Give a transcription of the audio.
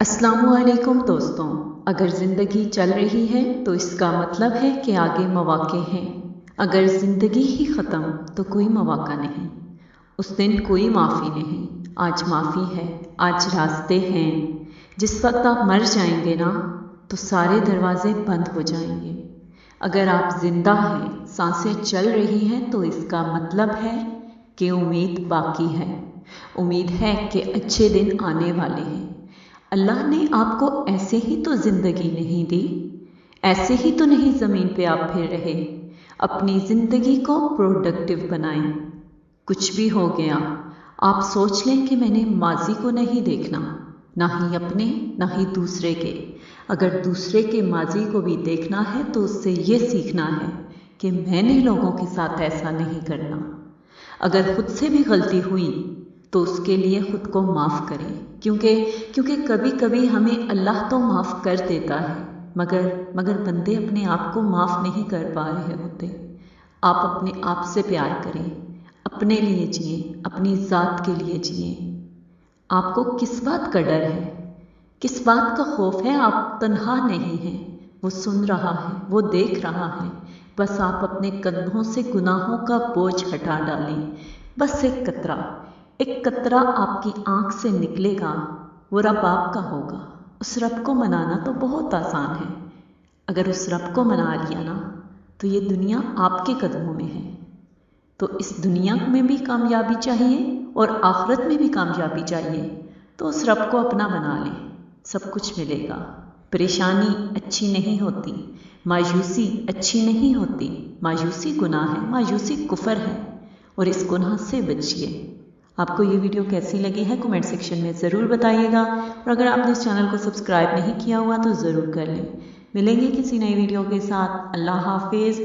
السلام علیکم دوستوں، اگر زندگی چل رہی ہے تو اس کا مطلب ہے کہ آگے مواقع ہیں۔ اگر زندگی ہی ختم تو کوئی مواقع نہیں، اس دن کوئی معافی نہیں۔ آج معافی ہے، آج راستے ہیں۔ جس وقت آپ مر جائیں گے نا تو سارے دروازے بند ہو جائیں گے۔ اگر آپ زندہ ہیں، سانسیں چل رہی ہیں تو اس کا مطلب ہے کہ امید باقی ہے۔ امید ہے کہ اچھے دن آنے والے ہیں۔ اللہ نے آپ کو ایسے ہی تو زندگی نہیں دی، ایسے ہی تو نہیں زمین پہ آپ پھر رہے۔ اپنی زندگی کو پروڈکٹیو بنائیں۔ کچھ بھی ہو گیا، آپ سوچ لیں کہ میں نے ماضی کو نہیں دیکھنا، نہ ہی اپنے نہ ہی دوسرے کے۔ اگر دوسرے کے ماضی کو بھی دیکھنا ہے تو اس سے یہ سیکھنا ہے کہ میں نے لوگوں کے ساتھ ایسا نہیں کرنا۔ اگر خود سے بھی غلطی ہوئی تو اس کے لیے خود کو معاف کریں، کیونکہ کبھی کبھی ہمیں اللہ تو معاف کر دیتا ہے، مگر بندے اپنے آپ کو معاف نہیں کر پا رہے ہوتے۔ آپ اپنے آپ سے پیار کریں، اپنے لیے جئیں، اپنی ذات کے لیے جئیں۔ آپ کو کس بات کا ڈر ہے؟ کس بات کا خوف ہے؟ آپ تنہا نہیں ہیں، وہ سن رہا ہے، وہ دیکھ رہا ہے۔ بس آپ اپنے کندھوں سے گناہوں کا بوجھ ہٹا ڈالیں۔ بس ایک قطرہ آپ کی آنکھ سے نکلے گا، وہ رب آپ کا ہوگا۔ اس رب کو منانا تو بہت آسان ہے۔ اگر اس رب کو منا لیا نا تو یہ دنیا آپ کے قدموں میں ہے۔ تو اس دنیا میں بھی کامیابی چاہیے اور آخرت میں بھی کامیابی چاہیے، تو اس رب کو اپنا بنا لیں، سب کچھ ملے گا۔ پریشانی اچھی نہیں ہوتی، مایوسی اچھی نہیں ہوتی۔ مایوسی گناہ ہے، مایوسی کفر ہے، اور اس گناہ سے بچیے۔ آپ کو یہ ویڈیو کیسی لگی ہے کمنٹ سیکشن میں ضرور بتائیے گا، اور اگر آپ نے اس چینل کو سبسکرائب نہیں کیا ہوا تو ضرور کر لیں۔ ملیں گے کسی نئی ویڈیو کے ساتھ۔ اللہ حافظ۔